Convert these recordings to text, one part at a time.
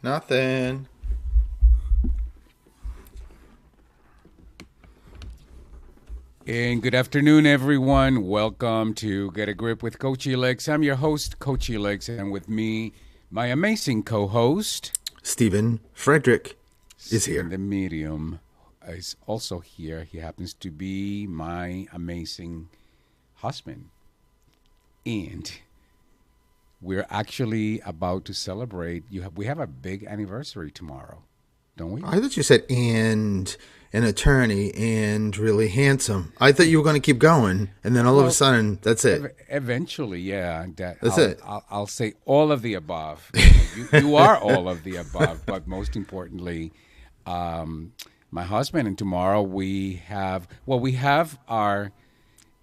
Nothing. And good afternoon, everyone. Welcome to Get a Grip with Coach Elix. I'm your host, Coach Elix, and with me, my amazing co-host, Stephen Frederick is here. The medium is also here. He happens to be my amazing husband. And we're actually about to celebrate. We have a big anniversary tomorrow, don't we? I thought you said and an attorney and really handsome. I thought you were going to keep going, and then all of a sudden, that's it. Eventually, yeah. That's it. I'll say all of the above. You are all of the above, but most importantly, my husband, and tomorrow we have our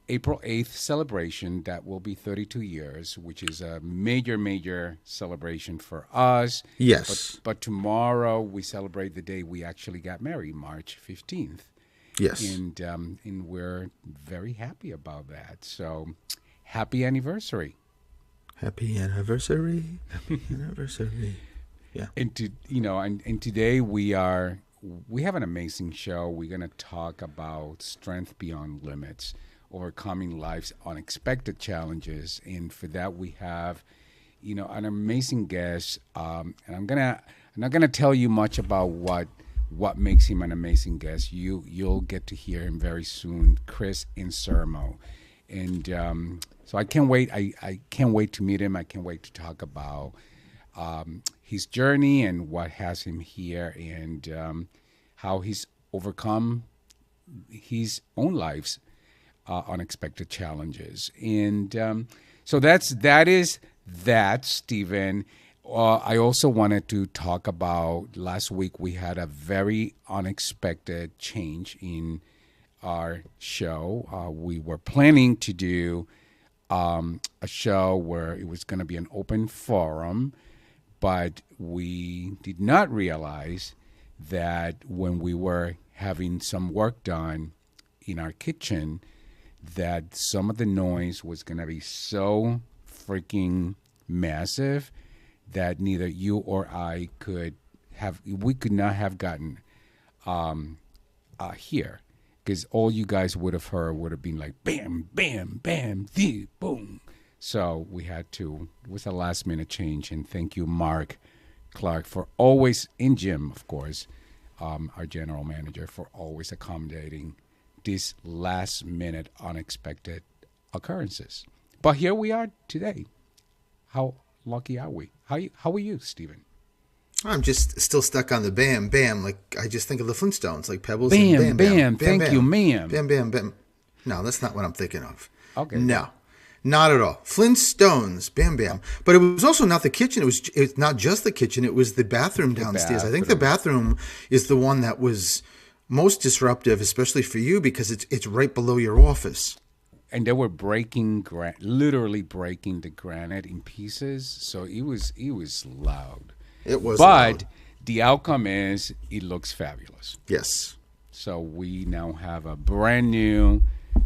April 8th celebration that will be 32 years, which is a major, major celebration for us. Yes. But tomorrow we celebrate the day we actually got married, March 15th. Yes. And we're very happy about that. So happy anniversary. Happy anniversary. Happy anniversary. Yeah. And today we have an amazing show. We're going to talk about strength beyond limits, overcoming life's unexpected challenges, and for that we have, an amazing guest. And I'm not gonna tell you much about what makes him an amazing guest. You'll get to hear him very soon, Chris Insermo, and so I can't wait. I can't wait to meet him. I can't wait to talk about his journey and what has him here, and how he's overcome his own life's unexpected challenges. And so that is Stephen. I also wanted to talk about last week we had a very unexpected change in our show. We were planning to do a show where it was going to be an open forum, but we did not realize that when we were having some work done in our kitchen, that some of the noise was going to be so freaking massive that neither you or I could not have gotten here, because all you guys would have heard would have been like bam, bam, bam, boom. So we had to, it was a last minute change, and thank you, Mark Clark, for always, in Jim, of course, our general manager, for always accommodating these last-minute unexpected occurrences. But here we are today. How lucky are we? How are you, Stephen? I'm just still stuck on the bam, bam. Like, I just think of the Flintstones, like pebbles Bam, and bam, bam. thank you, ma'am. Bam, bam, bam. No, that's not what I'm thinking of. Okay. No, not at all. Flintstones, bam, bam. But it was also not the kitchen. It's not just the kitchen. It was the bathroom downstairs. I think the bathroom is the one that was most disruptive, especially for you, because it's right below your office. And they were literally breaking the granite in pieces. So it was loud. It was But loud. The outcome is it looks fabulous. Yes. So we now have a brand new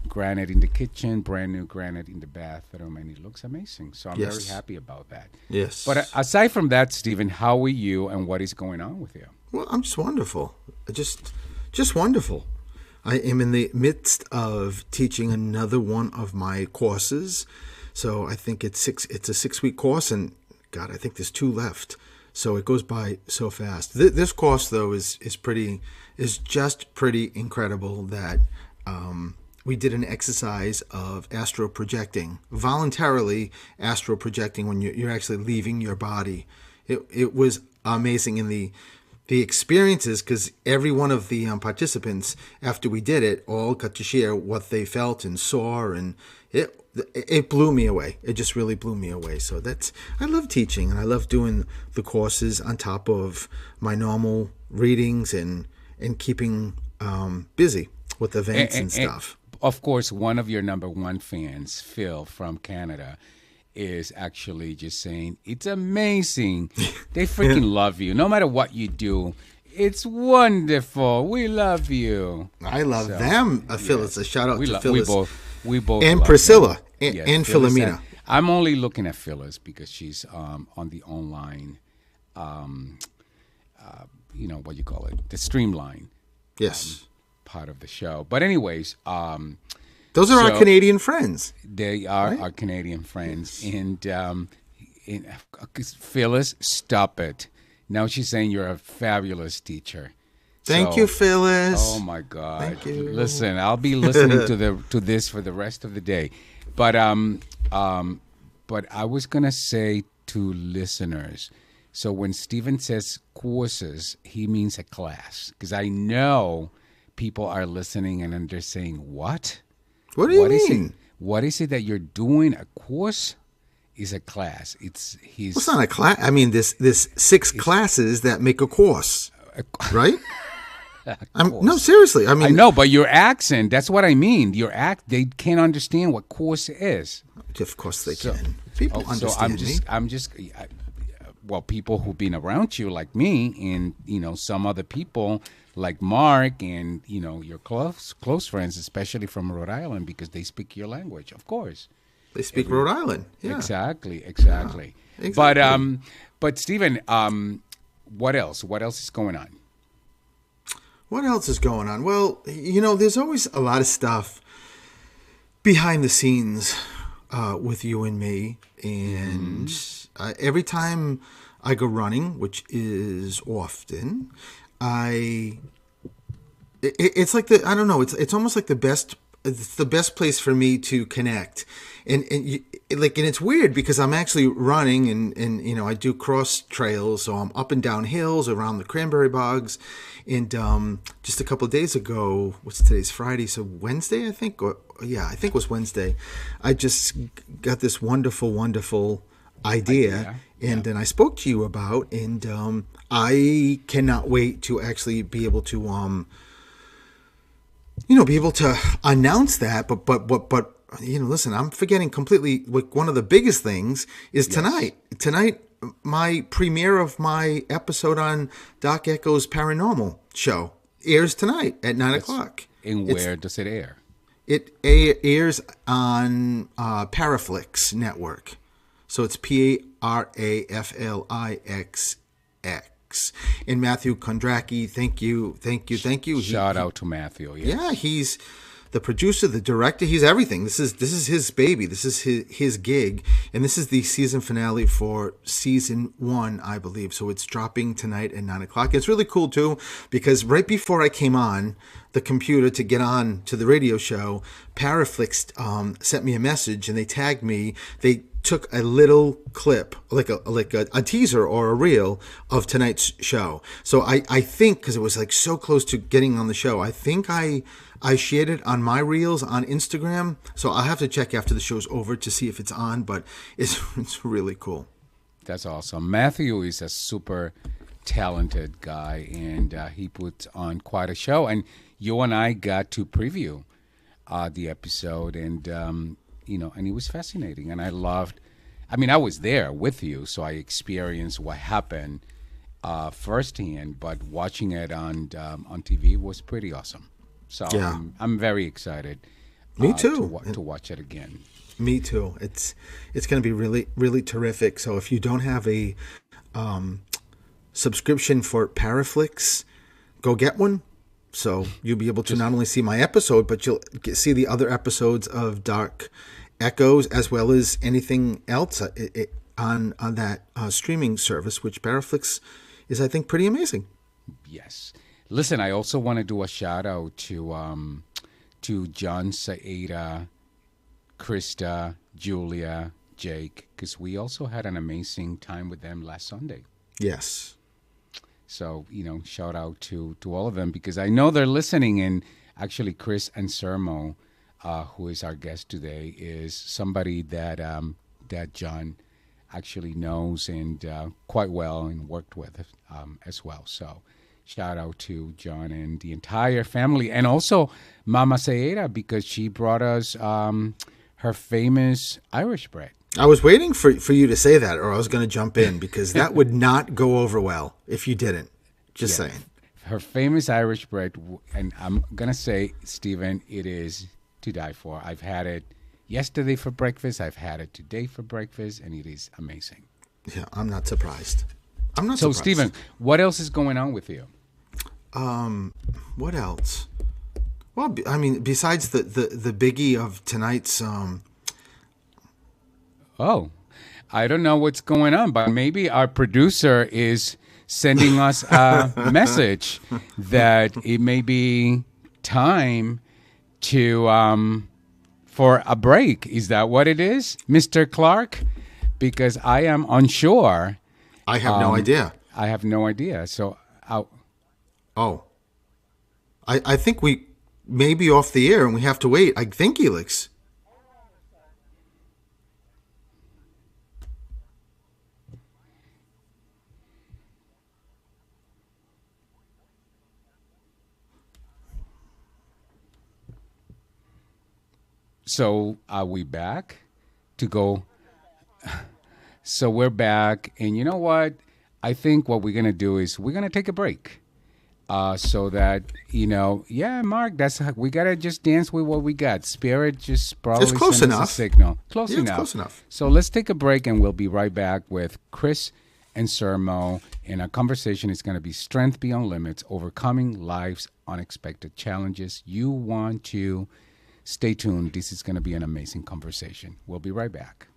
granite in the kitchen, brand new granite in the bathroom, and it looks amazing. So I'm very happy about that. Yes. But aside from that, Stephen, how are you and what is going on with you? Well, I'm just wonderful. Just wonderful. I am in the midst of teaching another one of my courses. So I think it's a 6-week course, and God, I think there's 2 left. So it goes by so fast. This course, though, is just pretty incredible. That we did an exercise of astral projecting, voluntarily astral projecting when you're actually leaving your body. It was amazing in the experiences, because every one of the participants, after we did it, all got to share what they felt and saw, and it blew me away. It just really blew me away. So I love teaching, and I love doing the courses on top of my normal readings and keeping busy with events and stuff. Of course, one of your number one fans, Phil from Canada, is actually just saying, it's amazing. They freaking love you. No matter what you do, it's wonderful. We love you. I love them. Phyllis, a shout out to Phyllis. We both and love Priscilla them. and Philomena. I'm only looking at Phyllis because she's on the online what you call it, the streamline Yes. part of the show. But anyways, Those are our Canadian friends. they are our Canadian friends. And Phyllis, stop it. Now she's saying you're a fabulous teacher. Thank you, Phyllis. Oh my God! Thank you. Listen, I'll be listening to this for the rest of the day. But I was gonna say to listeners, so when Steven says courses, he means a class, because I know people are listening and they're saying, "What? What do you mean? What is it that you're doing? A course is a class? It's not a class. I mean, there's 6 classes that make a course, right? No, seriously. I mean, I know, but your accent—that's what I mean. They can't understand what course is. Of course they can. People understand me. Well, people who've been around you, like me, and some other people like Mark, and your close friends, especially from Rhode Island, because they speak your language. Of course, they speak Rhode Island. Yeah. Exactly. Yeah, exactly. But Stephen, what else? What else is going on? What else is going on? Well, there's always a lot of stuff behind the scenes with you and me. And every time I go running, which is often, it's like I don't know, it's almost like it's the best place for me to connect. And it's weird because I'm actually running and I do cross trails, so I'm up and down hills around the cranberry bogs. And just a couple of days ago, today's Friday, so Wednesday, I think, I think it was Wednesday, I just got this wonderful idea. And then I spoke to you about, and I cannot wait to actually be able to announce that. But listen, I'm forgetting completely. Like, one of the biggest things is tonight. Tonight, my premiere of my episode on Doc Echo's Paranormal show airs tonight at 9:00. And where does it air? It airs on Paraflix Network. So it's Paraflix. And Matthew Kondracki, thank you. Shout out to Matthew. Yes. Yeah, he's the producer, the director. He's everything. This is his baby. This is his gig, and this is the season finale for season 1, I believe. So it's dropping tonight at 9:00. It's really cool too, because right before I came on the computer to get on to the radio show, Paraflix sent me a message, and they tagged me. They took a little clip, like a teaser or a reel of tonight's show. So I think, because it was like so close to getting on the show, I think I shared it on my reels on Instagram. So I'll have to check after the show's over to see if it's on, but it's really cool. That's awesome. Matthew is a super talented guy, and he puts on quite a show. And you and I got to preview the episode, and and it was fascinating. And I was there with you, so I experienced what happened firsthand. But watching it on TV was pretty awesome. So yeah. I'm very excited. Me too. To watch it again. Me too. It's going to be really, really terrific. So if you don't have a subscription for Paraflix, go get one. So you'll be able to not only see my episode, but you'll see the other episodes of Dark Echoes, as well as anything else on that streaming service, which Paraflix is, I think, pretty amazing. Yes. Listen, I also want to do a shout out to John, Saida, Krista, Julia, Jake, because we also had an amazing time with them last Sunday. Yes. So, shout out to all of them, because I know they're listening. And actually, Chris Anselmo, who is our guest today, is somebody that John actually knows and quite well, and worked with as well. So shout out to John and the entire family, and also Mama Saida, because she brought us her famous Irish bread. I was waiting for you to say that, or I was going to jump in, because that would not go over well if you didn't. Just saying. Her famous Irish bread, and I'm going to say, Stephen, it is to die for. I've had it yesterday for breakfast. I've had it today for breakfast, and it is amazing. Yeah, I'm not surprised. I'm not So, surprised. Stephen, what else is going on with you? What else? Well, I mean, besides the biggie of tonight's, Oh, I don't know what's going on, but maybe our producer is sending us a message that it may be time to for a break. Is that what it is, Mr. Clark? Because I am unsure. I have no idea. I have no idea. So, Oh, I think we may be off the air and we have to wait. I think, Elix. so are we back to go? So we're back, and you know what? I think what we're gonna do is we're gonna take a break, so that yeah, Mark, we gotta just dance with what we got. Spirit just It's probably close sent us a enough. signal, close Yeah, it's enough. close enough. So let's take a break, and we'll be right back with Chris and Sermo. And our conversation is gonna be strength beyond limits, overcoming life's unexpected challenges. You want to stay tuned. This is gonna be an amazing conversation. We'll be right back.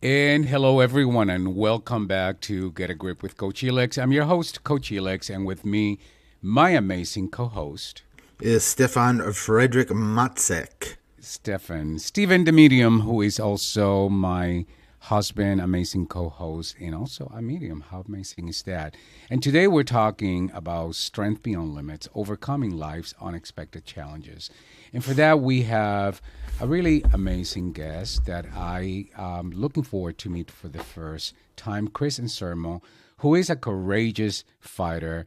And hello, everyone, and welcome back to Get a Grip with Coach Elix. I'm your host, Coach Elix, and with me, my amazing co-host, Is Stefan Frederick Matzek. Stephen the Medium, who is also my husband, amazing co-host, and also a medium. How amazing is that? And today we're talking about strength beyond limits, overcoming life's unexpected challenges. And for that, we have a really amazing guest that I am looking forward to meet for the first time, Chris Anselmo, who is a courageous fighter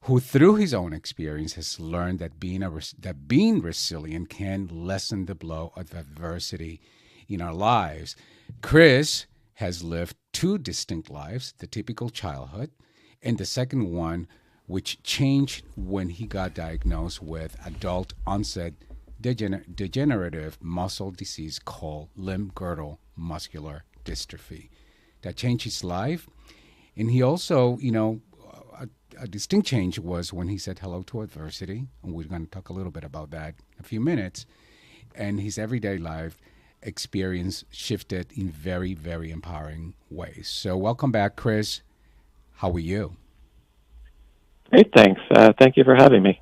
who through his own experience has learned that being resilient can lessen the blow of adversity in our lives. Chris has lived two distinct lives, the typical childhood, and the second one, which changed when he got diagnosed with adult onset degenerative muscle disease called limb-girdle muscular dystrophy. That changed his life. And he also, a distinct change was when he said hello to adversity. And we're going to talk a little bit about that in a few minutes. And his everyday life experience shifted in very, very empowering ways. So welcome back, Chris. How are you? Great, thanks. Thank you for having me.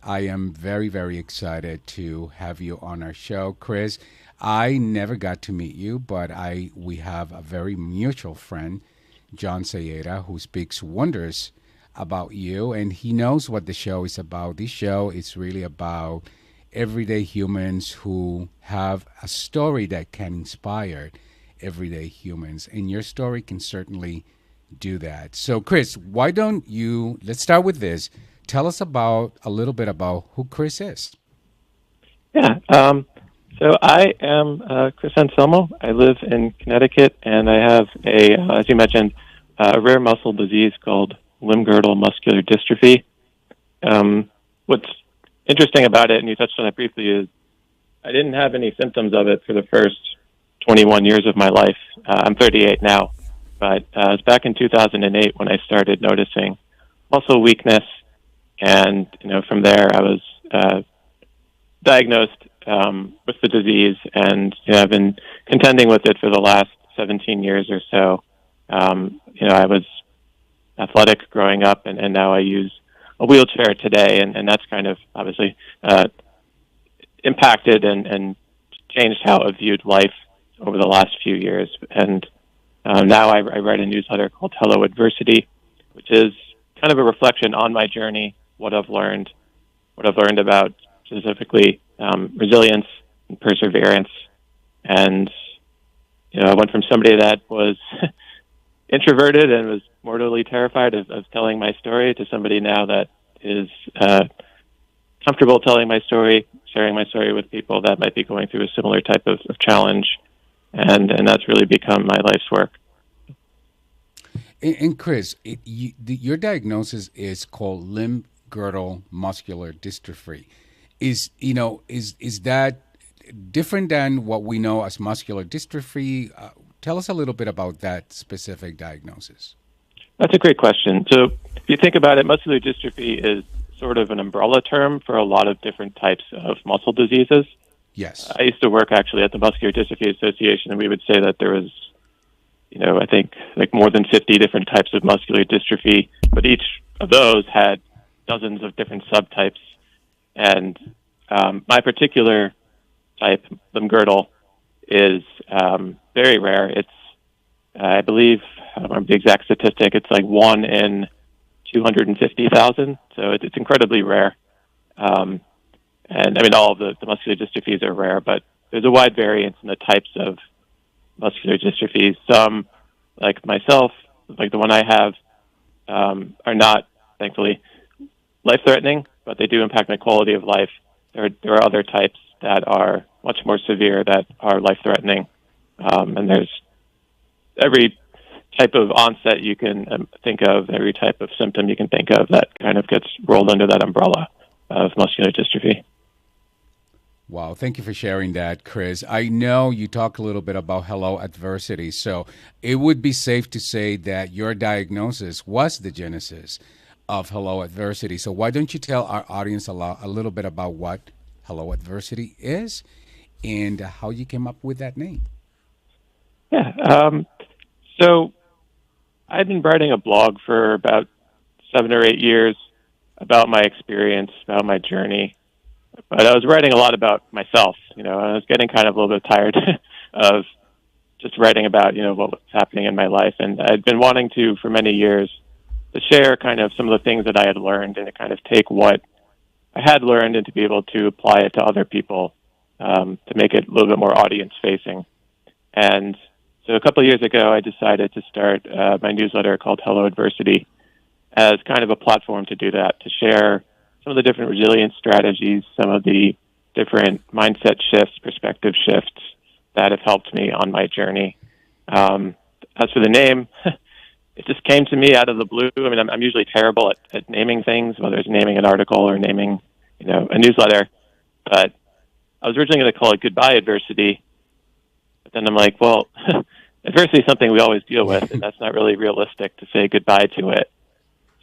I am very, very excited to have you on our show, Chris. I never got to meet you, but we have a very mutual friend, John Sayeda, who speaks wonders about you, and he knows what the show is about. This show is really about everyday humans who have a story that can inspire everyday humans. And your story can certainly do that. So, Chris, why don't you, let's start with this. Tell us about a little bit about who Chris is. Yeah. So I am Chris Anselmo. I live in Connecticut, and I have as you mentioned, a rare muscle disease called limb-girdle muscular dystrophy. What's interesting about it, and you touched on it briefly, is I didn't have any symptoms of it for the first 21 years of my life. I'm 38 now, but it was back in 2008 when I started noticing muscle weakness, and from there I was diagnosed with the disease, and I've been contending with it for the last 17 years or so. I was athletic growing up, and now I use a wheelchair today, and that's kind of obviously impacted and changed how I've viewed life over the last few years. And now I write a newsletter called Hello Adversity, which is kind of a reflection on my journey, what I've learned about specifically resilience and perseverance. And I went from somebody that was introverted and was mortally terrified of telling my story to somebody now that is comfortable telling my story, sharing my story with people that might be going through a similar type of challenge. And that's really become my life's work. And Chris, your diagnosis is called limb-girdle muscular dystrophy. Is that different than what we know as muscular dystrophy? Tell us a little bit about that specific diagnosis. That's a great question. So if you think about it, muscular dystrophy is sort of an umbrella term for a lot of different types of muscle diseases. Yes. I used to work actually at the Muscular Dystrophy Association, and we would say that there was, I think like more than 50 different types of muscular dystrophy, but each of those had dozens of different subtypes. And my particular type, limb-girdle, is very rare. It's, I believe, I don't remember the exact statistic, it's like 1 in 250,000. So it's incredibly rare. And I mean, all of the muscular dystrophies are rare, but there's a wide variance in the types of muscular dystrophies. Some, like myself, like the one I have, are not, thankfully, life-threatening, but they do impact my quality of life. There are other types that are much more severe that are life-threatening. And there's every type of onset you can think of, every type of symptom you can think of that kind of gets rolled under that umbrella of muscular dystrophy. Wow, thank you for sharing that, Chris. I know you talked a little bit about Hello Adversity, so it would be safe to say that your diagnosis was the genesis of Hello Adversity. So why don't you tell our audience a little bit about what Hello Adversity is and how you came up with that name? Yeah, so I've been writing a blog for about 7 or 8 years about my experience, about my journey. But I was writing a lot about myself. I was getting kind of a little bit tired of just writing about, what was happening in my life. And I'd been wanting to, for many years, to share kind of some of the things that I had learned and to kind of take what I had learned and to be able to apply it to other people, to make it a little bit more audience-facing. And so a couple of years ago, I decided to start my newsletter called Hello Adversity as kind of a platform to do that, to share some of the different resilience strategies, some of the different mindset shifts, perspective shifts that have helped me on my journey. As for the name, it just came to me out of the blue. I mean, I'm usually terrible at naming things, whether it's naming an article or naming, a newsletter. But I was originally going to call it Goodbye Adversity. But then I'm like, well, adversity is something we always deal with, and that's not really realistic to say goodbye to it.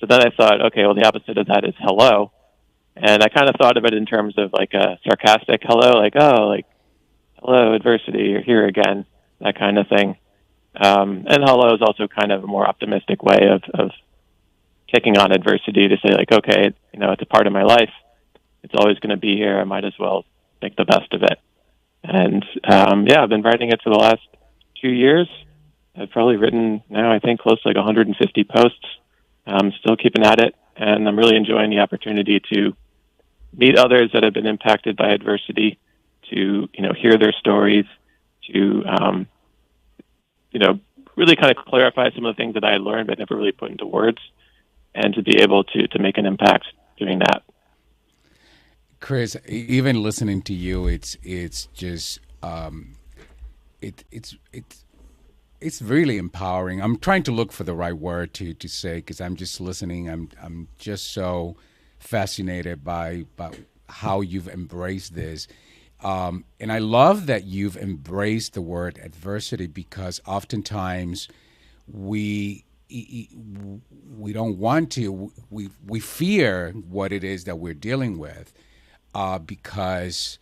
So then I thought, okay, well, the opposite of that is hello. And I kind of thought of it in terms of like a sarcastic hello, like, oh, like, hello, adversity, you're here again, that kind of thing. And hello is also kind of a more optimistic way of taking on adversity to say, like, okay, it's a part of my life. It's always going to be here. I might as well make the best of it. And, I've been writing it for the last 2 years. I've probably written now, I think, close to like 150 posts. I'm still keeping at it, and I'm really enjoying the opportunity to meet others that have been impacted by adversity, to hear their stories, to really kind of clarify some of the things that I had learned but never really put into words, and to be able to make an impact doing that. Chris, even listening to you, it's just it's really empowering. I'm trying to look for the right word to say, because I'm just listening. I'm just so fascinated by how you've embraced this. And I love that you've embraced the word adversity, because oftentimes we don't want to. We fear what it is that we're dealing with, because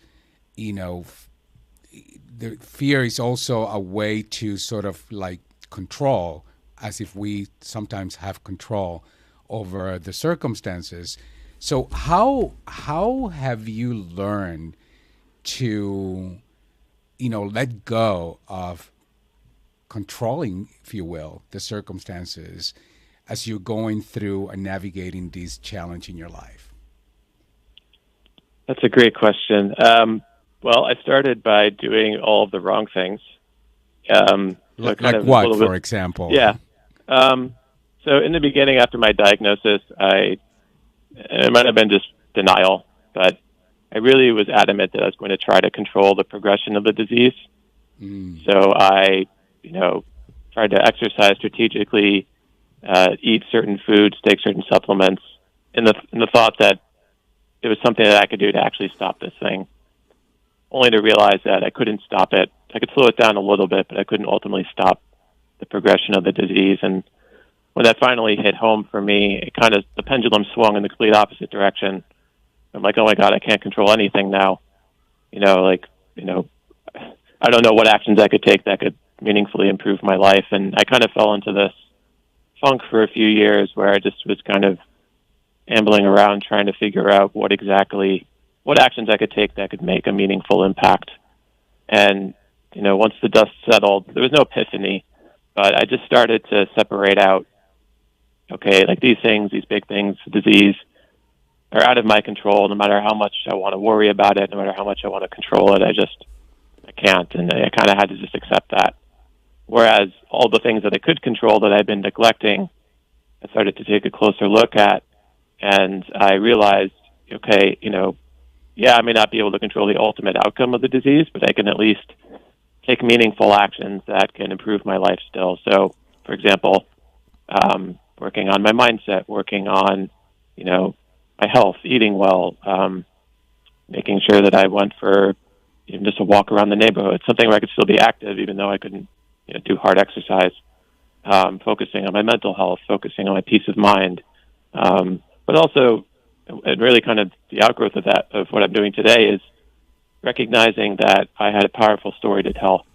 the fear is also a way to sort of like control, as if we sometimes have control over the circumstances. So how have you learned to let go of controlling, if you will, the circumstances as you're going through and navigating these challenges in your life? That's a great question. Well, I started by doing all of the wrong things. Like what, for example? Yeah. So in the beginning, after my diagnosis, it might have been just denial, but I really was adamant that I was going to try to control the progression of the disease. So I, tried to exercise strategically, eat certain foods, take certain supplements, in the thought that it was something that I could do to actually stop this thing, only to realize that I couldn't stop it. I could slow it down a little bit, but I couldn't ultimately stop the progression of the disease. And when that finally hit home for me, the pendulum swung in the complete opposite direction. I'm like, oh my God, I can't control anything now. I don't know what actions I could take that could meaningfully improve my life. And I kind of fell into this funk for a few years where I just was kind of ambling around trying to figure out what actions I could take that could make a meaningful impact. And, once the dust settled, there was no epiphany, but I just started to separate out, okay, like these big things, disease, are out of my control. No matter how much I want to worry about it, no matter how much I want to control it, I can't. And I kind of had to just accept that. Whereas all the things that I could control that I've been neglecting, I started to take a closer look at, and I realized, okay, I may not be able to control the ultimate outcome of the disease, but I can at least take meaningful actions that can improve my life still. So, for example, working on my mindset, working on, my health, eating well, making sure that I went for even just a walk around the neighborhood, something where I could still be active even though I couldn't do hard exercise, focusing on my mental health, focusing on my peace of mind, but also, and really kind of the outgrowth of that, of what I'm doing today, is recognizing that I had a powerful story to tell.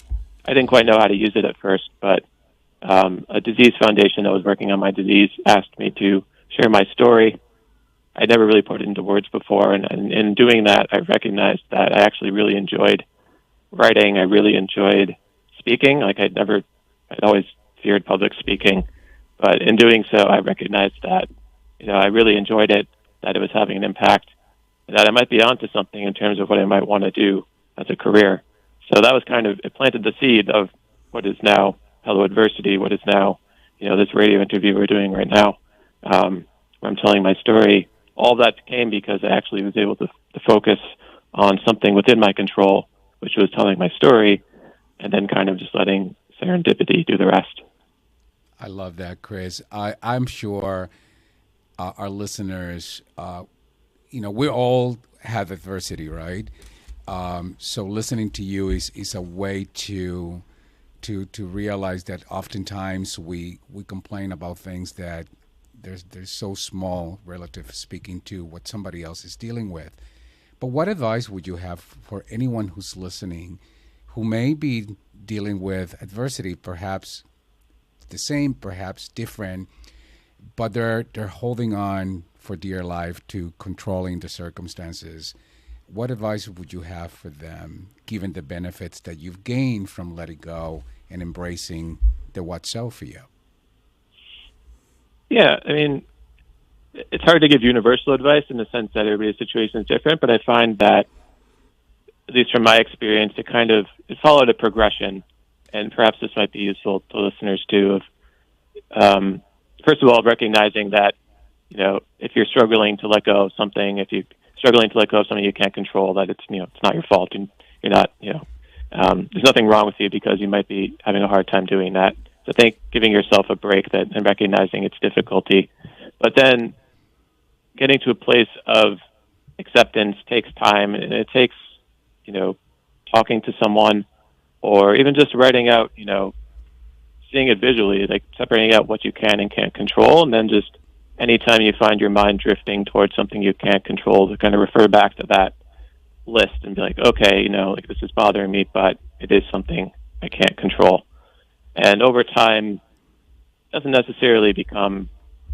I didn't quite know how to use it at first, but a disease foundation that was working on my disease asked me to share my story. I never really put it into words before, and in doing that, I recognized that I actually really enjoyed writing. I really enjoyed speaking. I'd always feared public speaking, but in doing so, I recognized that, I really enjoyed it, that it was having an impact, and that I might be onto something in terms of what I might want to do as a career. So that was it planted the seed of what is now Hello Adversity, what is now, this radio interview we're doing right now, where I'm telling my story. All that came because I actually was able to focus on something within my control, which was telling my story, and then kind of just letting serendipity do the rest. I love that, Chris. I'm sure our listeners, we all have adversity, right? So listening to you is a way to realize that oftentimes we complain about things that they're so small, relative speaking, to what somebody else is dealing with. But what advice would you have for anyone who's listening who may be dealing with adversity, perhaps the same, perhaps different, but they're holding on for dear life to controlling the circumstances? What advice would you have for them, given the benefits that you've gained from letting go and embracing the what's so for you? Yeah, it's hard to give universal advice in the sense that everybody's situation is different, but I find that, at least from my experience, it followed a progression, and perhaps this might be useful to listeners too. First of all, recognizing that, if you're struggling to let go of something, if you're struggling to let go of something you can't control, that it's not your fault, and you're not, there's nothing wrong with you because you might be having a hard time doing that. So I think giving yourself a break and recognizing its difficulty, but then getting to a place of acceptance takes time, and it takes, talking to someone, or even just writing out, seeing it visually, like separating out what you can and can't control, and then just anytime you find your mind drifting towards something you can't control, to kind of refer back to that list and be like, okay, like this is bothering me, but it is something I can't control. And over time, it doesn't necessarily become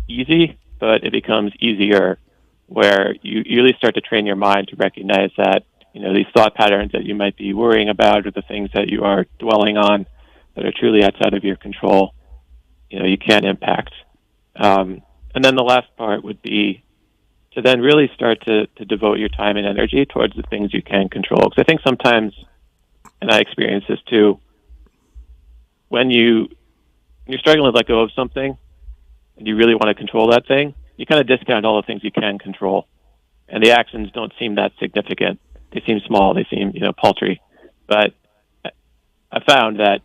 easy, but it becomes easier, where you really start to train your mind to recognize that, these thought patterns that you might be worrying about, or the things that you are dwelling on that are truly outside of your control, you can't impact. And then the last part would be to then really start to devote your time and energy towards the things you can control. Because I think sometimes, and I experience this too, when you're struggling to let go of something and you really want to control that thing, you kind of discount all the things you can control. And the actions don't seem that significant. They seem small. They seem, paltry. But I found that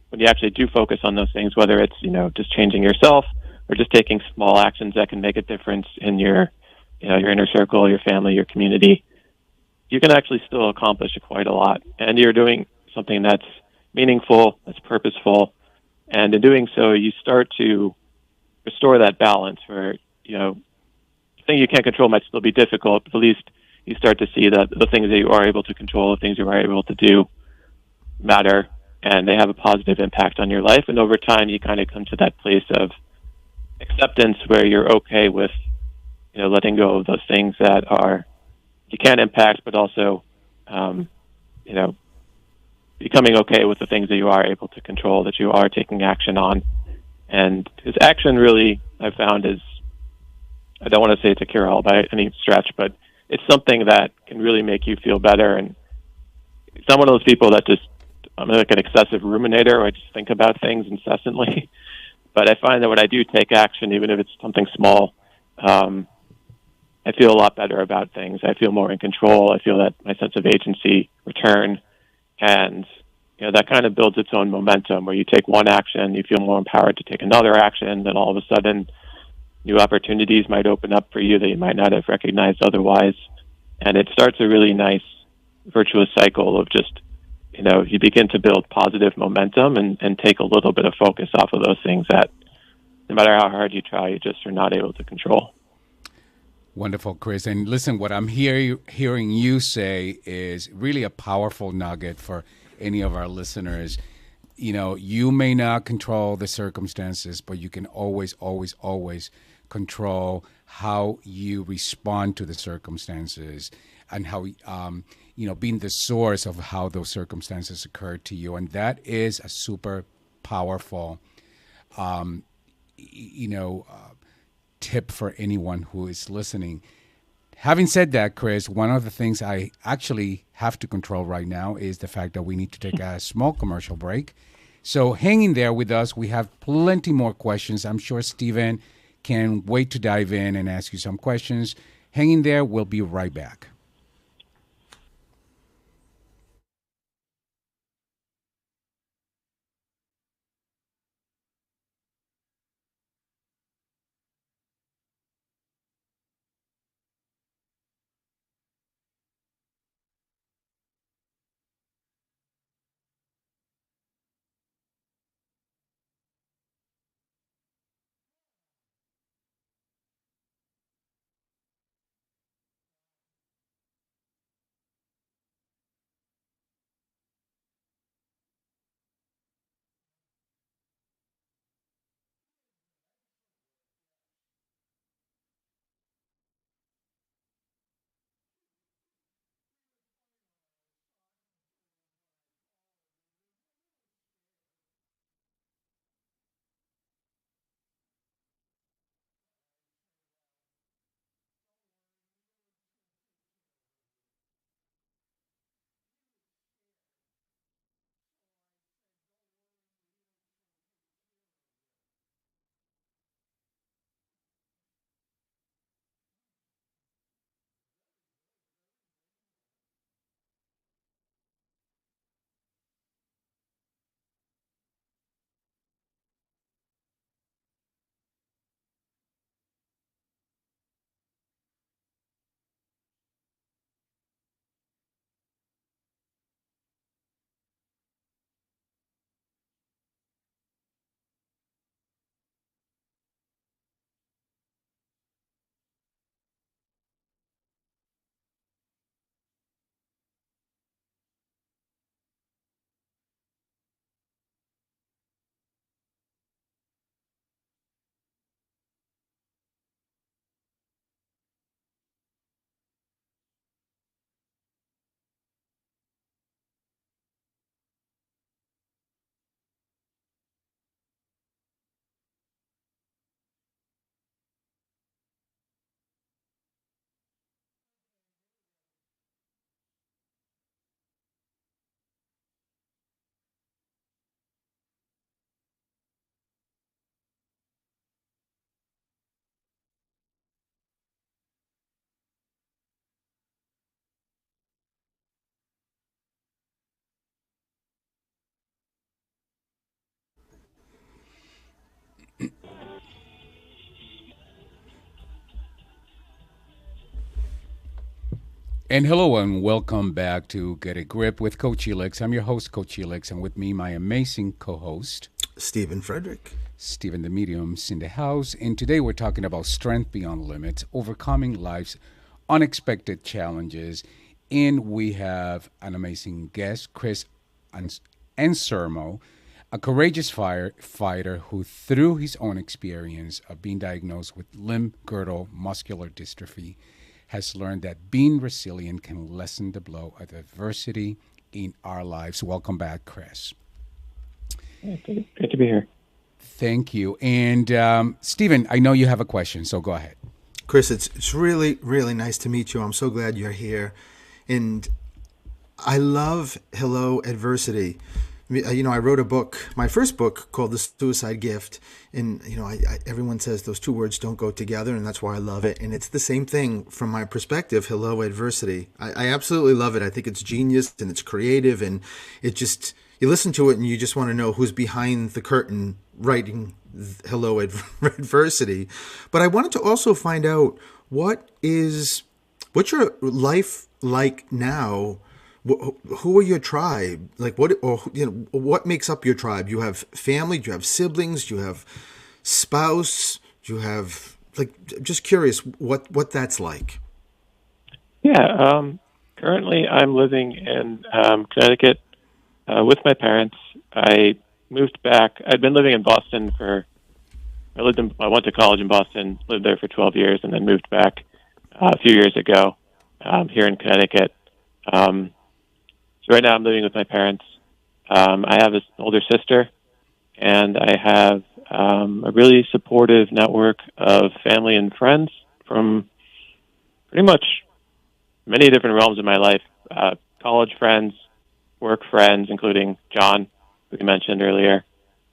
when you actually do focus on those things, whether it's, just changing yourself or just taking small actions that can make a difference in your, your inner circle, your family, your community, you can actually still accomplish quite a lot. And you're doing something that's meaningful, that's purposeful. And in doing so, you start to restore that balance where, the thing you can't control might still be difficult, but at least you start to see that the things that you are able to control, the things you are able to do matter, and they have a positive impact on your life. And over time, you kind of come to that place of acceptance where you're okay with, letting go of those things that are you can't impact, but also, becoming okay with the things that you are able to control, that you are taking action on. And his action really, I've found, is, I don't want to say it's a cure-all by any stretch, but it's something that can really make you feel better. And it's not one of those people that just, I'm like an excessive ruminator, or I just think about things incessantly. But I find that when I do take action, even if it's something small, I feel a lot better about things. I feel more in control. I feel that my sense of agency return. And, that kind of builds its own momentum, where you take one action, you feel more empowered to take another action, then all of a sudden new opportunities might open up for you that you might not have recognized otherwise. And it starts a really nice virtuous cycle of just, you begin to build positive momentum and take a little bit of focus off of those things that no matter how hard you try, you just are not able to control. Wonderful, Chris. And listen, what I'm hearing you say is really a powerful nugget for any of our listeners. You may not control the circumstances, but you can always, always, always control how you respond to the circumstances, and how, being the source of how those circumstances occur to you. And that is a super powerful, tip for anyone who is listening. Having said that, Chris, one of the things I actually have to control right now is the fact that we need to take a small commercial break. So hang in there with us. We have plenty more questions. I'm sure Stephen can wait to dive in and ask you some questions. Hang in there. We'll be right back. And hello and welcome back to Get a Grip with Coach Elix. I'm your host, Coach Elix, and with me, my amazing co-host, Stephen Frederick. Stephen the Medium's in the house. And today we're talking about strength beyond limits, overcoming life's unexpected challenges. And we have an amazing guest, Chris Ansermo, a courageous fighter who, through his own experience of being diagnosed with limb-girdle muscular dystrophy, has learned that being resilient can lessen the blow of adversity in our lives. Welcome back, Chris. Good to be here. Thank you. And Stephen, I know you have a question, so go ahead. Chris, it's really, really nice to meet you. I'm so glad you're here. And I love Hello Adversity. I wrote a book, my first book, called The Suicide Gift. And, everyone says those two words don't go together, and that's why I love it. And it's the same thing from my perspective, Hello Adversity. I absolutely love it. I think it's genius and it's creative, and it just, you listen to it and you just want to know who's behind the curtain writing Hello Adversity. But I wanted to also find out what's your life like now? Who are your tribe? Like what makes up your tribe? You have family, do you have siblings, do you have spouse, do you have, just curious what that's like. Yeah. Currently, I'm living in Connecticut with my parents. I moved back. I'd been living in Boston I went to college in Boston, lived there for 12 years, and then moved back a few years ago here in Connecticut. So right now I'm living with my parents. I have an older sister, and I have a really supportive network of family and friends from pretty much many different realms of my life. College friends, work friends, including John, who you mentioned earlier,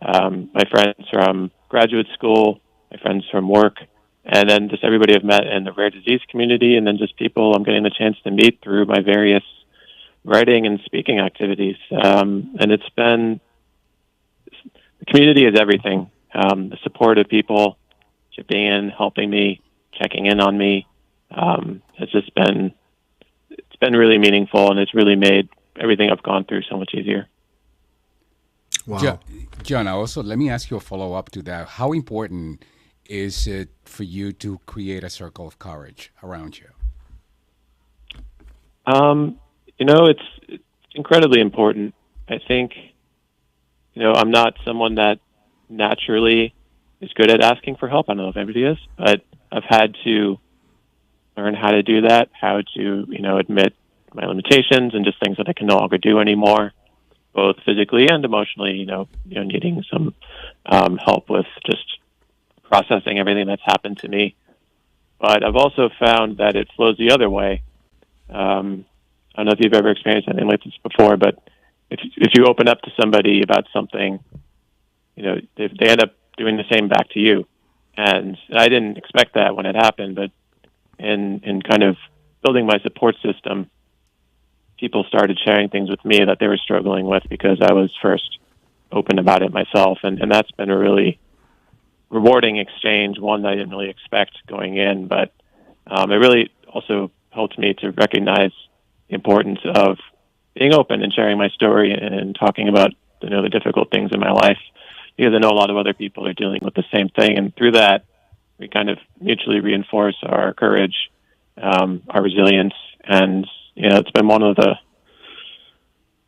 my friends from graduate school, my friends from work, and then just everybody I've met in the rare disease community, and then just people I'm getting the chance to meet through my various writing and speaking activities. And it's been, the community is everything. The support of people chipping in, helping me, checking in on me, it's been really meaningful, and it's really made everything I've gone through so much easier. Wow. John, also, let me ask you a follow-up to that. How important is it for you to create a circle of courage around you? It's incredibly important. I think, I'm not someone that naturally is good at asking for help. I don't know if everybody is, but I've had to learn how to do that, how to, admit my limitations and just things that I can no longer do anymore, both physically and emotionally, needing some help with just processing everything that's happened to me. But I've also found that it flows the other way. I don't know if you've ever experienced anything like this before, but if you open up to somebody about something, they end up doing the same back to you. And I didn't expect that when it happened, but in kind of building my support system, people started sharing things with me that they were struggling with because I was first open about it myself. And that's been a really rewarding exchange, one that I didn't really expect going in, but it really also helped me to recognize the importance of being open and sharing my story and talking about, the difficult things in my life, because I know a lot of other people are dealing with the same thing. And through that, we kind of mutually reinforce our courage, our resilience. And, it's been one of not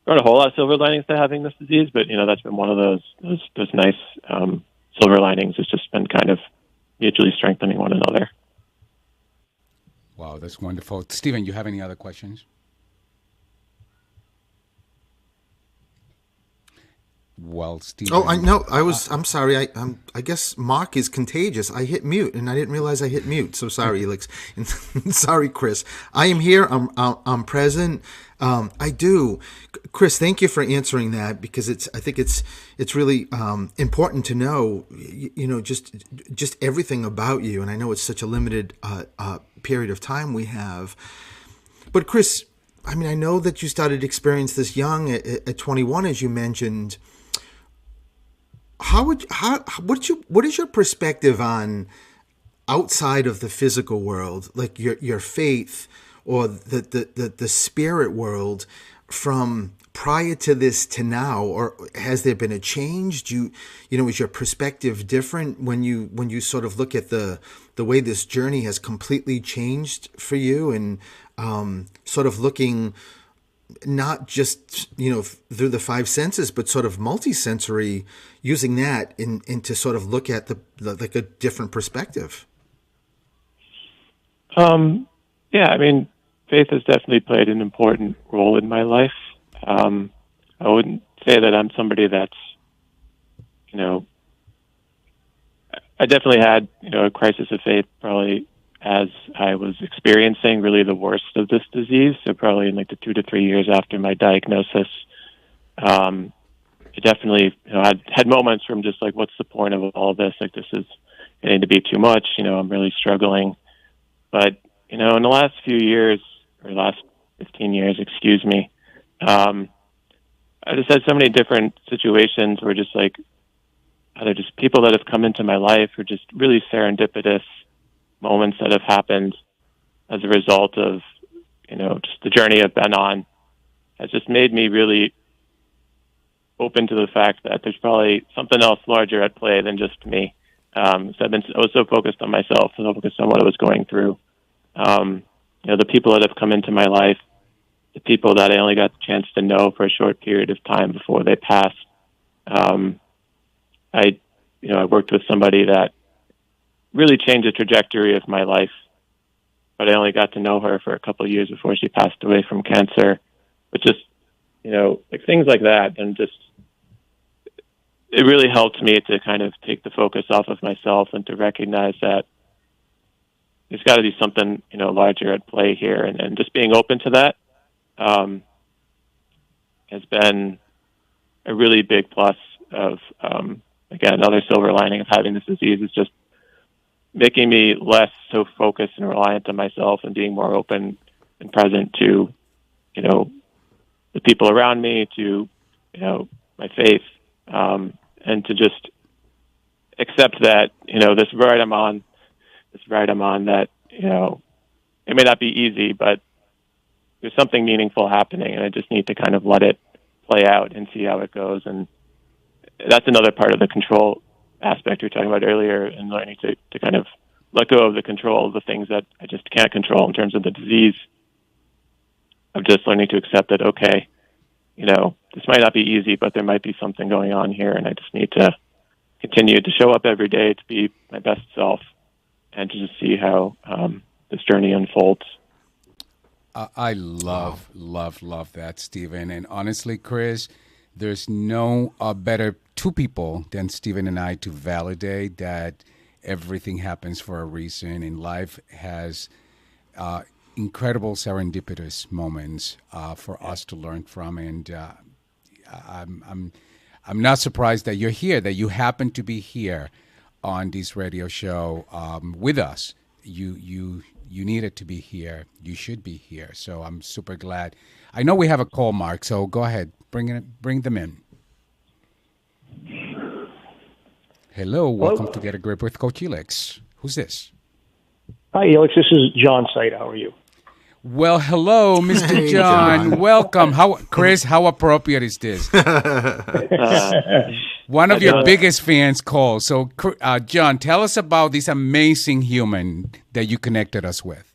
a whole lot of silver linings to having this disease, but, that's been one of those nice silver linings. It's just been kind of mutually strengthening one another. Wow, that's wonderful. Stephen, you have any other questions? Well, Stephen. Oh, I know. I'm sorry. I guess Mark is contagious. I hit mute, and I didn't realize I hit mute. So sorry, Elix. Sorry, Chris. I am here. I'm present. I do, Chris. Thank you for answering that, because I think it's really important to know. Just everything about you. And I know it's such a limited period of time we have. But Chris, I mean, I know that you started to experience this young at 21, as you mentioned. What is your perspective on outside of the physical world, like your faith? or the spirit world from prior to this to now, or has there been a change? Is your perspective different when you sort of look at the way this journey has completely changed for you, and sort of looking not just through the five senses, but sort of multisensory, using that in to sort of look at the like a different perspective? Yeah, I mean, faith has definitely played an important role in my life. I wouldn't say that I'm somebody that's, I definitely had, a crisis of faith probably as I was experiencing really the worst of this disease. So probably in like the 2 to 3 years after my diagnosis, I definitely, had moments from just like, what's the point of all this? Like, this is getting to be too much. I'm really struggling. But, in the last few years, or last 15 years, excuse me, I just had so many different situations where just like, either just people that have come into my life, or just really serendipitous moments that have happened as a result of, just the journey I've been on, has just made me really open to the fact that there's probably something else larger at play than just me. So I was so focused on myself, so focused on what I was going through. The people that have come into my life, the people that I only got the chance to know for a short period of time before they passed. I worked with somebody that really changed the trajectory of my life, but I only got to know her for a couple of years before she passed away from cancer. But just, like things like that, and just, it really helped me to kind of take the focus off of myself and to recognize that there's got to be something, larger at play here. And just being open to that has been a really big plus of, again, another silver lining of having this disease is just making me less so focused and reliant on myself, and being more open and present to, the people around me, to, my faith, and to just accept that, this ride I'm on, that, it may not be easy, but there's something meaningful happening, and I just need to kind of let it play out and see how it goes. And that's another part of the control aspect you were talking about earlier, and learning to kind of let go of the control of the things that I just can't control in terms of the disease, of just learning to accept that, okay, this might not be easy, but there might be something going on here, and I just need to continue to show up every day to be my best self, and to just see how this journey unfolds. I love that, Stephen. And honestly, Chris, there's no better two people than Stephen and I to validate that everything happens for a reason, and life has incredible serendipitous moments for us to learn from. And I'm not surprised that you're here, that you happen to be here on this radio show with us. You needed to be here. You should be here. So I'm super glad. I know we have a call, Mark, so go ahead. Bring them in. Hello. Welcome to Get a Grip with Coach Elix. Who's this? Hi, Elix. This is John Said. How are you? Well, hello, Mr. Hey, John. Welcome. Chris, how appropriate is this? One of your biggest fans called. So, John, tell us about this amazing human that you connected us with.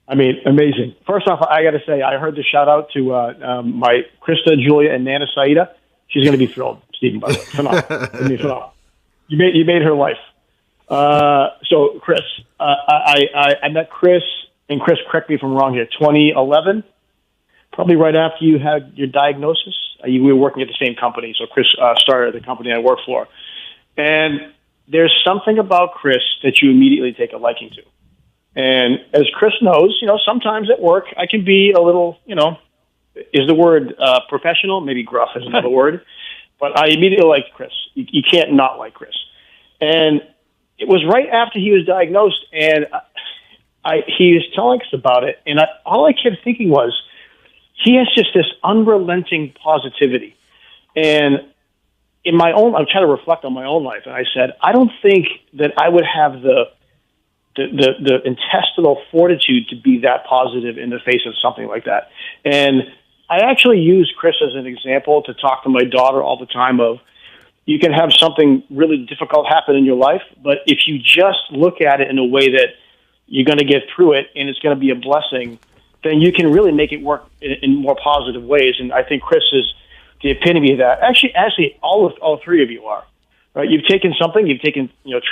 I mean, amazing. First off, I got to say, I heard the shout out to my Krista, Julia, and Nana Saida. She's going to be thrilled, Stephen, by the way. Phenomenal. You made her life. So, Chris, I met Chris, and Chris, correct me if I'm wrong here, 2011, probably right after you had your diagnosis. We were working at the same company, so Chris started the company I work for. And there's something about Chris that you immediately take a liking to. And as Chris knows, sometimes at work I can be a little, is the word professional? Maybe gruff is another word. But I immediately liked Chris. You can't not like Chris. And it was right after he was diagnosed, and he was telling us about it, and all I kept thinking was, he has just this unrelenting positivity. And I'm trying to reflect on my own life, and I said, I don't think that I would have the the intestinal fortitude to be that positive in the face of something like that. And I actually use Chris as an example to talk to my daughter all the time of, you can have something really difficult happen in your life, but if you just look at it in a way that you're going to get through it and it's going to be a blessing, then you can really make it work in more positive ways. And I think Chris is the epitome of that. Actually, all three of you are. Right? You've taken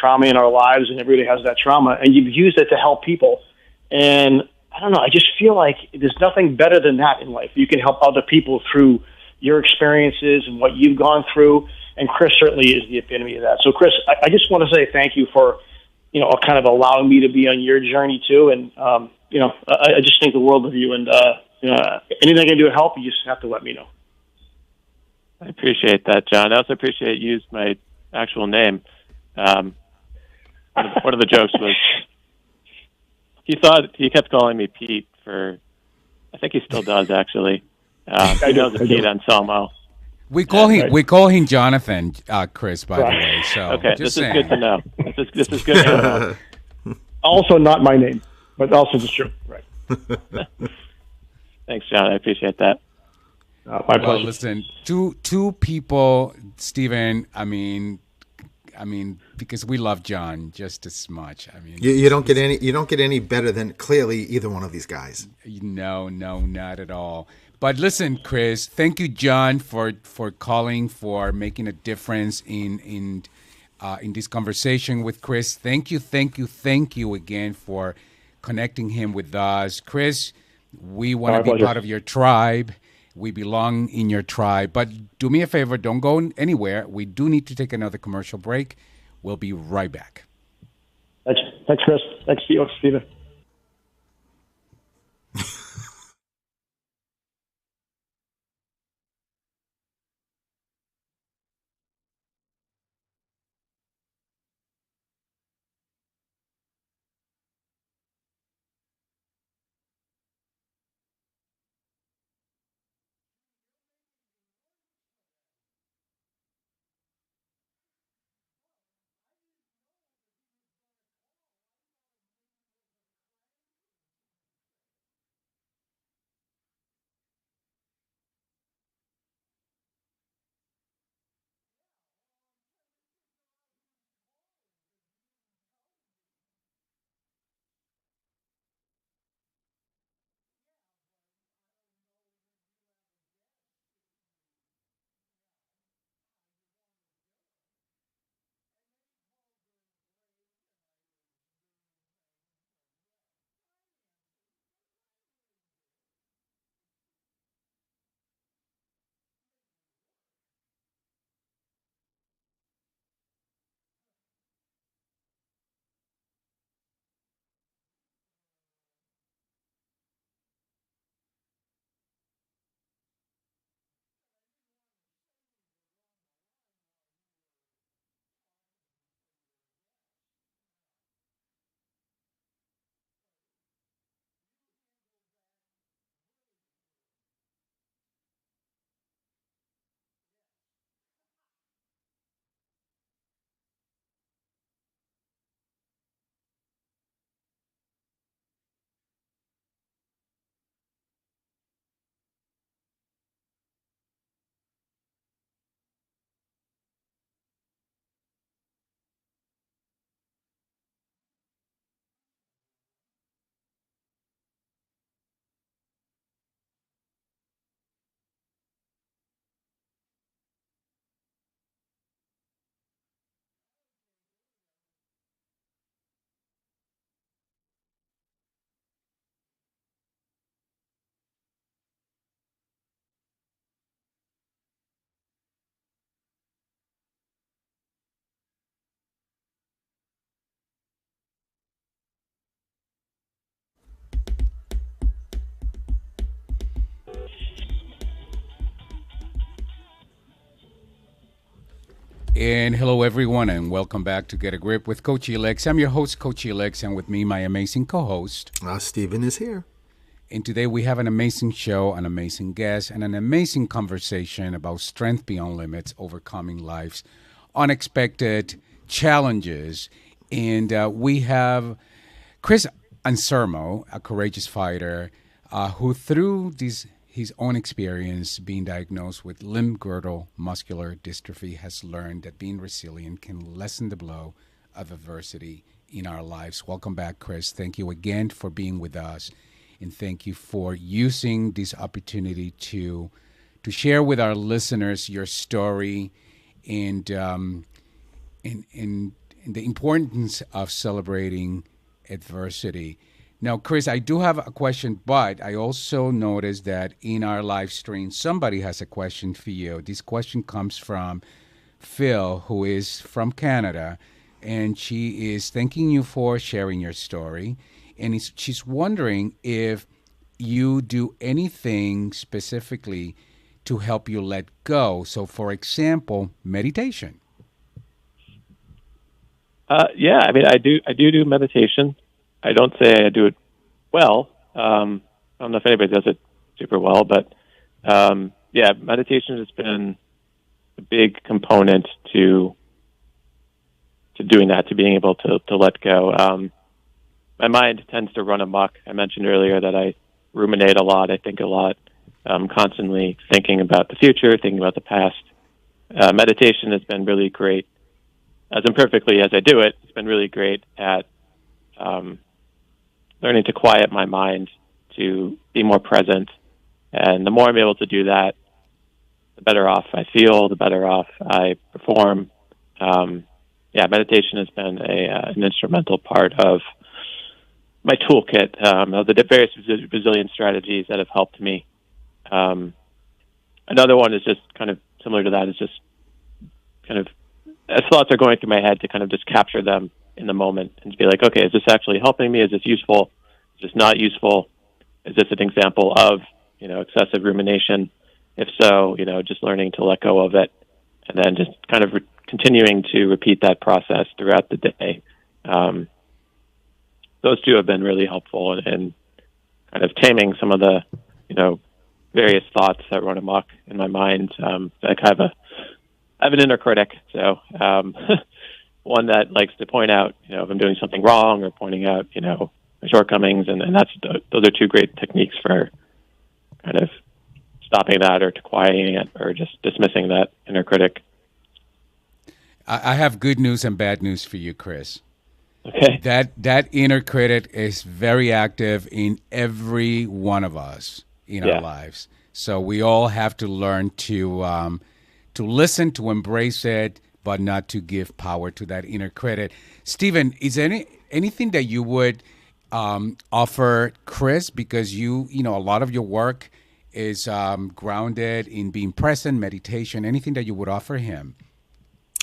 trauma in our lives, and everybody has that trauma, and you've used it to help people. And I don't know, I just feel like there's nothing better than that in life. You can help other people through your experiences and what you've gone through. And Chris certainly is the epitome of that. So, Chris, I just want to say thank you for, kind of allowing me to be on your journey too. And I just think the world of you. And anything I can do to help, you just have to let me know. I appreciate that, John. I also appreciate you used my actual name. One of the jokes was he kept calling me Pete for. I think he still does actually. He knows Pete Anselmo. We call him Jonathan, Chris. By the way, so okay, this is good to know. This is good to know. Also, not my name, but also just true. Right. Thanks, John. I appreciate that. My pleasure. Well, listen, two people, Stephen. I mean, because we love John just as much. I mean, you don't get any better than clearly either one of these guys. No, not at all. But listen, Chris, thank you, John, for calling, for making a difference in this conversation with Chris. Thank you again for connecting him with us. Chris, we want to be part of your tribe. We belong in your tribe. But do me a favor, don't go anywhere. We do need to take another commercial break. We'll be right back. Thanks, Chris. Thanks, Stephen. And hello, everyone, and welcome back to Get a Grip with Coach Elex. I'm your host, Coach Elex, and with me, my amazing co-host. Stephen is here. And today we have an amazing show, an amazing guest, and an amazing conversation about strength beyond limits, overcoming life's unexpected challenges. And we have Chris Anselmo, a courageous fighter who through his own experience being diagnosed with limb-girdle muscular dystrophy has learned that being resilient can lessen the blow of adversity in our lives. Welcome back, Chris. Thank you again for being with us, and thank you for using this opportunity to share with our listeners your story and the importance of celebrating adversity. Now, Chris, I do have a question, but I also noticed that in our live stream, somebody has a question for you. This question comes from Phil, who is from Canada, and she is thanking you for sharing your story. And she's wondering if you do anything specifically to help you let go. So, for example, meditation. Yeah, I mean, I do meditation. I don't say I do it well. I don't know if anybody does it super well, but yeah, meditation has been a big component to doing that, to being able to let go. My mind tends to run amok. I mentioned earlier that I ruminate a lot. I think a lot, constantly thinking about the future, thinking about the past. Meditation has been really great. As imperfectly as I do it, it's been really great at learning to quiet my mind, to be more present. And the more I'm able to do that, the better off I feel, the better off I perform. Yeah, meditation has been an instrumental part of my toolkit, of the various resilience strategies that have helped me. Another one is just kind of similar to that, is just kind of, as thoughts are going through my head, to kind of just capture them in the moment and be like, okay, is this actually helping me? Is this useful? Is this not useful? Is this an example of, excessive rumination? If so, just learning to let go of it, and then just kind of continuing to repeat that process throughout the day. Those two have been really helpful in kind of taming some of the, various thoughts that run amok in my mind. I have an inner critic, so one that likes to point out, if I'm doing something wrong, or pointing out, my shortcomings, and those are two great techniques for kind of stopping that, or to quieting it, or just dismissing that inner critic. I have good news and bad news for you, Chris. Okay. That inner critic is very active in every one of us in our lives. So we all have to learn to listen, to embrace it, but not to give power to that inner critic. Stephen, is there anything that you would offer Chris, because a lot of your work is grounded in being present, meditation, anything that you would offer him?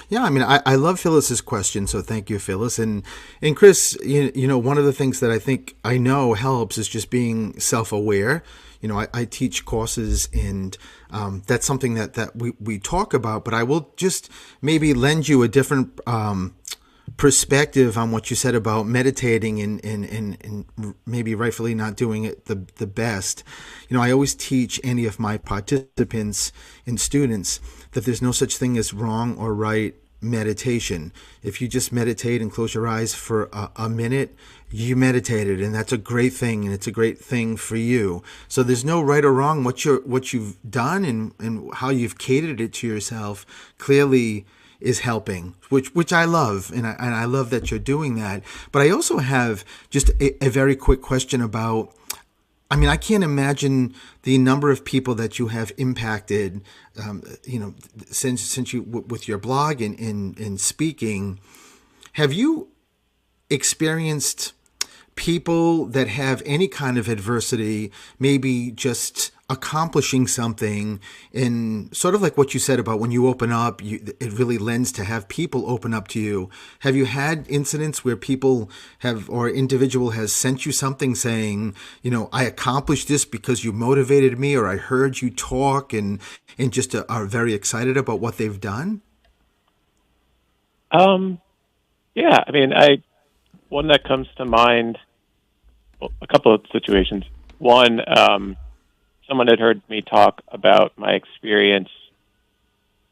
Yeah, I mean, I love Phyllis's question, so thank you, Phyllis. And Chris, one of the things that I know helps is just being self-aware. I teach courses, and that's something that we talk about, but I will just maybe lend you a different perspective on what you said about meditating and maybe rightfully not doing it the best. I always teach any of my participants and students that there's no such thing as wrong or right meditation. If you just meditate and close your eyes for a minute, you meditated, and that's a great thing, and it's a great thing for you. So there's no right or wrong. What you've done and how you've catered it to yourself clearly is helping, which I love, and I love that you're doing that. But I also have just a very quick question about, I can't imagine the number of people that you have impacted, since you, with your blog and speaking. Have you experienced people that have any kind of adversity, maybe just accomplishing something, and sort of like what you said about when you open up, it really lends to have people open up to you. Have you had incidents where people or individual has sent you something saying, I accomplished this because you motivated me, or I heard you talk, and just are very excited about what they've done? Yeah, one that comes to mind, a couple of situations. One, someone had heard me talk about my experience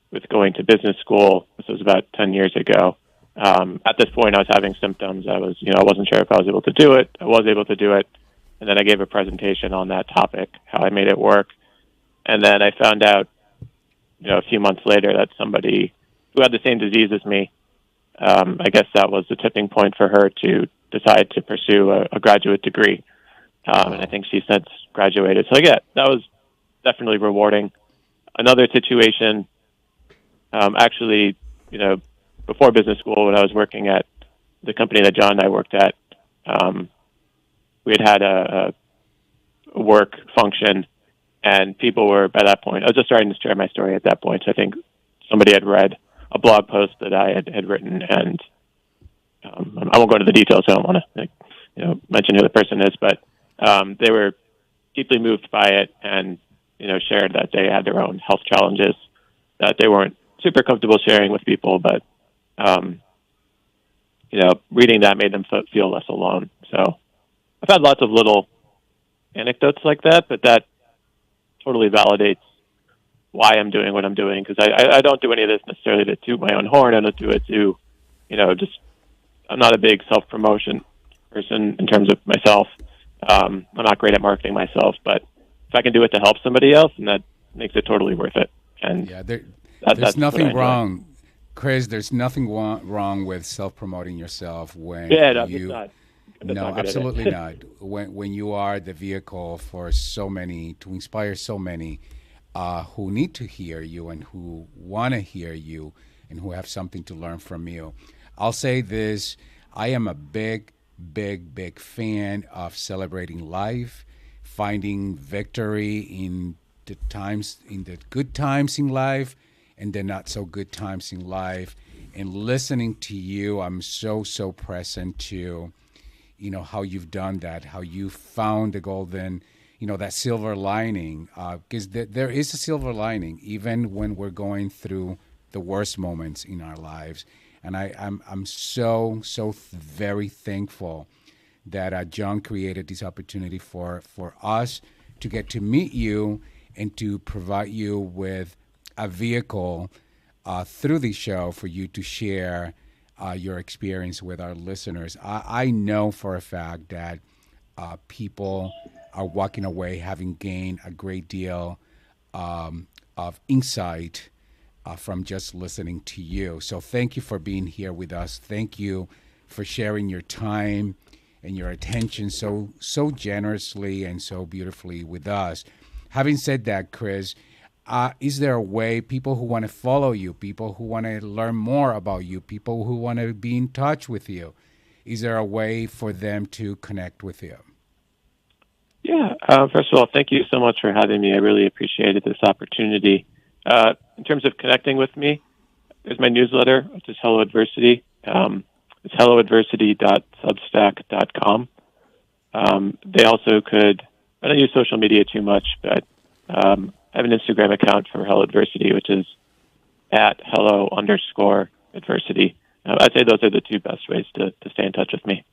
with going to business school. This was about 10 years ago. At this point, I was having symptoms. I wasn't sure if I was able to do it. I was able to do it. And then I gave a presentation on that topic, how I made it work. And then I found out, a few months later that somebody who had the same disease as me, I guess that was the tipping point for her to decide to pursue a graduate degree. And I think she since graduated. So, yeah, that was definitely rewarding. Another situation, actually, before business school, when I was working at the company that John and I worked at, we had a work function, and people were, by that point, I was just starting to share my story at that point. So I think somebody had read a blog post that I had written, and I won't go into the details. I don't want to mention who the person is, but they were deeply moved by it, and shared that they had their own health challenges that they weren't super comfortable sharing with people, but reading that made them feel less alone. So I've had lots of little anecdotes like that, but that totally validates why I'm doing what I'm doing, because I don't do any of this necessarily to toot my own horn. I don't do it to, I'm not a big self-promotion person in terms of myself. I'm not great at marketing myself, but if I can do it to help somebody else, and that makes it totally worth it. And yeah, there's nothing wrong, Chris. There's nothing wrong with self-promoting yourself when No, absolutely not. When you are the vehicle for so many, to inspire so many who need to hear you and who want to hear you and who have something to learn from you. I'll say this: I am a big fan of celebrating life, finding victory in the good times in life and the not so good times in life. And listening to you, I'm so present to, how you've done that, how you found the golden, that silver lining, because there is a silver lining even when we're going through the worst moments in our lives. And I'm so very thankful that John created this opportunity for us to get to meet you and to provide you with a vehicle through the show for you to share your experience with our listeners. I know for a fact that people are walking away having gained a great deal of insight from just listening to you. So thank you for being here with us. Thank you for sharing your time and your attention so generously and so beautifully with us. Having said that, Chris, is there a way people who want to follow you, people who want to learn more about you, people who want to be in touch with you, is there a way for them to connect with you? Yeah. First of all, thank you so much for having me. I really appreciated this opportunity. In terms of connecting with me, there's my newsletter, which is Hello Adversity. It's helloadversity.substack.com. They also could, I don't use social media too much, but I have an Instagram account for Hello Adversity, which is at hello_adversity. I'd say those are the two best ways to stay in touch with me.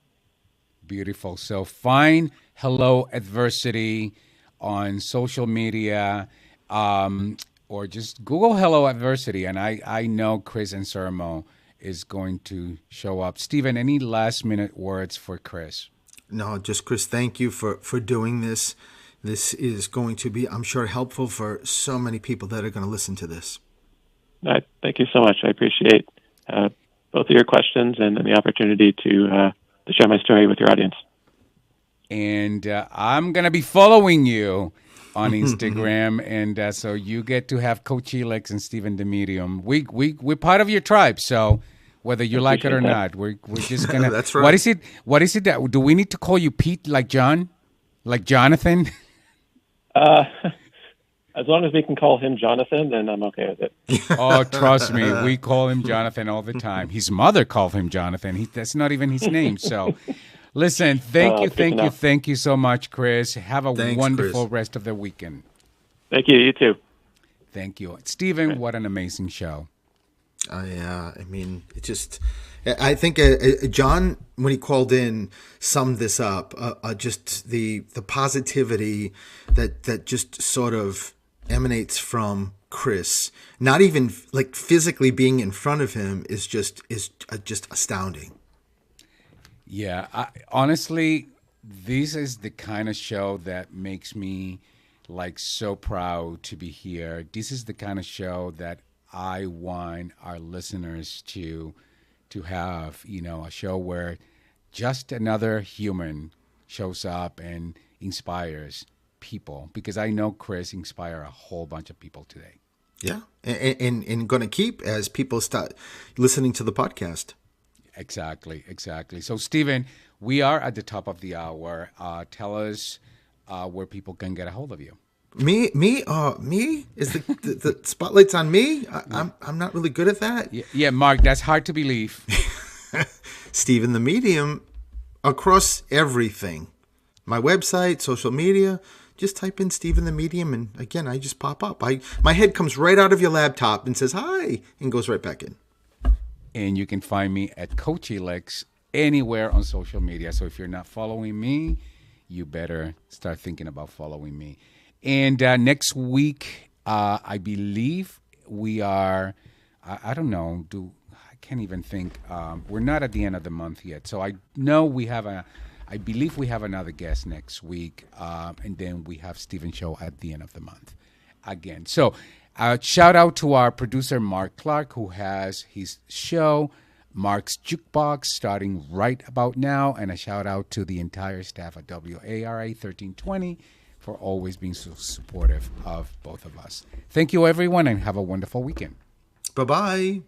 Beautiful. So find Hello Adversity on social media, or just Google Hello Adversity, and I know Chris Anselmo is going to show up. Stephen, any last-minute words for Chris? No, just Chris, thank you for doing this. This is going to be, I'm sure, helpful for so many people that are going to listen to this. Thank you so much. I appreciate both of your questions and the opportunity to share my story with your audience. And I'm going to be following you on Instagram, and so you get to have Coach Helix and Stephen the Medium. We're part of your tribe, so whether you like it or not, we're just gonna. That's right. What is it that do we need to call you Pete, like John, like Jonathan? As long as we can call him Jonathan, then I'm okay with it. Oh, trust me, we call him Jonathan all the time. His mother called him Jonathan. That's not even his name. So, listen, thank you so much, Chris. Have a wonderful rest of the weekend. Thank you. You too. Thank you, Stephen. What an amazing show. I mean, it just, I think John, when he called in, summed this up. Just the positivity that just sort of emanates from Chris, not even like physically being in front of him, is just astounding. Yeah, honestly, this is the kind of show that makes me like so proud to be here. This is the kind of show that I want our listeners to have, a show where just another human shows up and inspires people, because I know Chris inspired a whole bunch of people today. Yeah, and going to keep as people start listening to the podcast. Exactly. So, Stephen, we are at the top of the hour. Tell us where people can get a hold of you. Me? Is the spotlight's on me? I'm not really good at that. Yeah, Mark, that's hard to believe. Stephen the Medium, across everything. My website, social media, just type in Stephen the Medium, and again, I just pop up. My head comes right out of your laptop and says hi, and goes right back in. And you can find me at Coach Elix anywhere on social media. So if you're not following me, you better start thinking about following me. And next week, I believe we are, I don't know, I can't even think. We're not at the end of the month yet. So I know I believe we have another guest next week. And then we have Stephen's show at the end of the month again. So shout out to our producer, Mark Clark, who has his show, Mark's Jukebox, starting right about now. And a shout out to the entire staff at WARA 1320 for always being so supportive of both of us. Thank you, everyone, and have a wonderful weekend. Bye-bye.